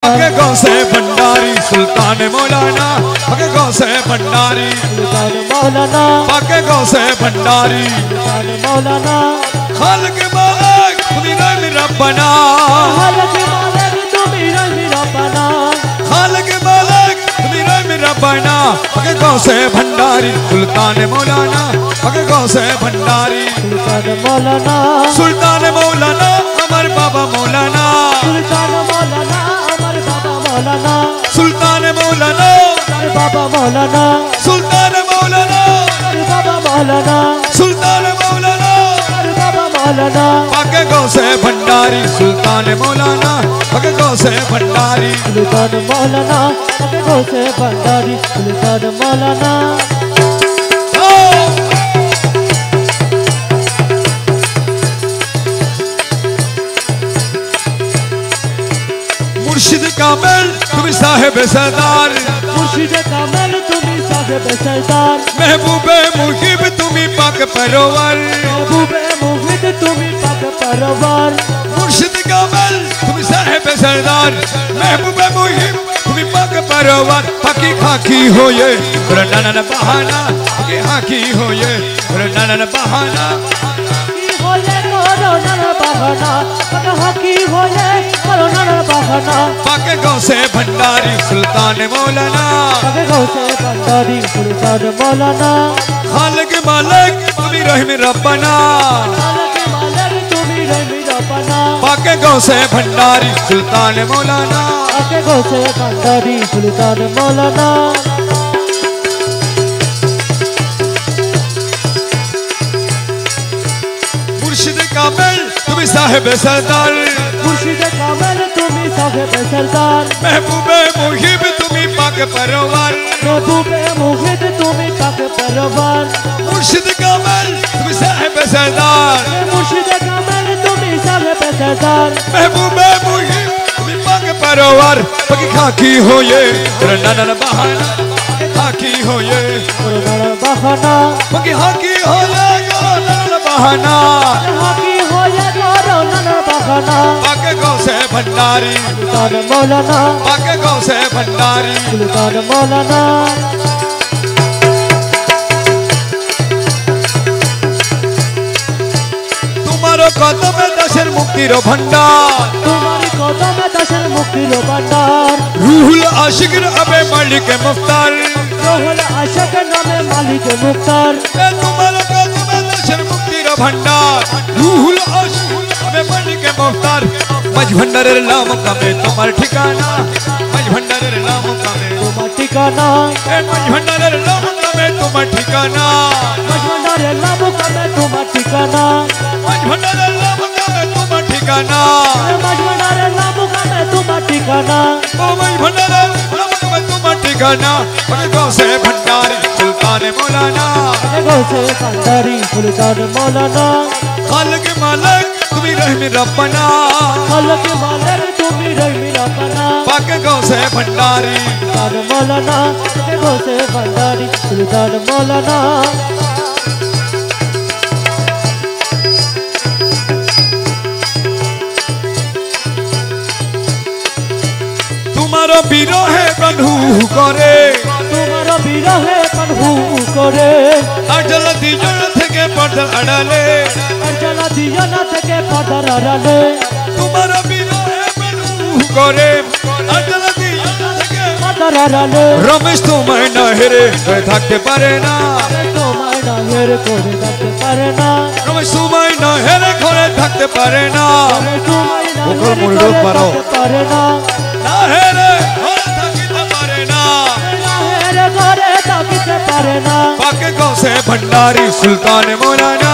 पके गौसे भंडारी सुल्तान मौलाना पके गौसे भंडारी सुल्तान मौलाना पके गौसे भंडारी सुल्तान मौलाना खालिक मालिक तुम्ही रब रब्बना खालिक मालिक तुम्ही रब रब्बना खालिक मालिक तुम्ही रब रब्बना पके गौसे भंडारी सुल्तान मौलाना पके गौसे भंडारी सुल्तान मौलाना अमर बाबा मौलाना सुल्तान मौलाना अमर बाबा मौलाना सुल्तान मौलाना अमर बाबा मौलाना सुल्तान मौलाना अमर बाबा मौलाना सुल्तान मौलाना अमर बाबा मौलाना पके गौसे भंडारी सुल्तान मौलाना पके गौसे भंडारी सुल्तान मौलाना पके गौसे भंडारी सुल्तान मौलाना मुर्शिद कामिल तुम्ही साहेब सरदार मुर्शिद कामिल तुम्ही साहेब सरदार महबूबे मुहिब तुम्ही पाक परवर महबूबे मुहिब तुम्ही पाक परवर मुर्शिद कामिल तुम्ही साहेब सरदार महबूबे मुहिब तुम्ही पाक परवर पाकी खाकी हो ये रनन बहाना पाकी खाकी हो ये रनन बहाना होले कोरोना बहाना पका की होले कोरोना बहाना पाके गौसे भंडारी सुल्तान मौलाना पके गौसे भंडारी सुल्तान मौलाना खालिक मालिक तुम्ही रहम रब्बना खालिक मालिक तुम्ही रब रब्बना पाके गौसे भंडारी सुल्तान मौलाना पके गौसे भंडारी सुल्तान मौलाना मुर्शिद कामिल तुम्ही साहेब सरदार मुर्शिद कामिल तुम्ही साहेब सरदार महबूबे मुहिब तुम्ही पाक परवर महबूबे मुहिब तुम्ही पाक परवर मुर्शिद कामिल तुम्ही साहेब सरदार मुर्शिद कामिल तुम्ही साहेब सरदार महबूबे मुहिब तुम्ही पाक परवर पकी खाकी हो ये रनन बहाना खाकी हो ये कोरोना बहाना पकी खाकी हो ये रनन बहाना की होले कोरोना बहाना पाके गौसे भंडारी सुल्तान मौलाना पाके गौसे भंडारी सुल्तान मौलाना तुम्हारो कदम दशर मुक्तिर भंडार तुम्हारी कदम दशर मुक्तिर भंडार रूहुल आशिक अबे मालिक मुख्तार रोहल आशक नामे मालिक मुख्तार तुम्हारो कदम दशर मुक्तिर भंडार रूहुल आशिक अबे मालिक मुख्तार मज भंडारेर नाम कमे तुम्हार ठिकाना मज भंडारेर नाम कमे तुम्हार ठिकाना मज भंडारेर नाम कमे तुम्हार ठिकाना मजमंडारे नाम कमे तुम्हार ठिकाना मज भंडारेर नाम कमे तुम्हार ठिकाना मजमंडारे नाम कमे तुम्हार ठिकाना ओ मज भंडारेर नाम कमे तुम्हार ठिकाना पके गौसे भंडारी सुल्तान मौलाना पके गौसे भंडारी सुल्तान मौलाना खालिक मालिक तुम्ही रहम रब्बना खालिक मालिक तुम्ही रब रब्बना पाके गौसे भंडारी सुल्तान मौलाना पके गौसे भंडारी सुल्तान मौलाना तुम्हारो बीरो है बंधु करे तुम्हारा বিরহে পানহু করে अटल दीजन থেকে पटल अड़ाले অঞ্চলা দিয়না থেকে পদার আড়ালে तुम्हारो बीरो है बंधु करे अटल दीजन থেকে পদার আড়ালে रमेश तुम्हें न हेरे कोई থাকতে পারে না তোমায় না হের করে রাখতে পারে না रमेश तुम्हें न हेरे করে থাকতে পারে না তোমায় না ওপর হের মুড়ো করে পারো। রাখতে পারে না না হেরে করে থাকতে পারে না না হের করে থাকিতে পারে না पाके गौसे भंडारी सुल्तान मौलाना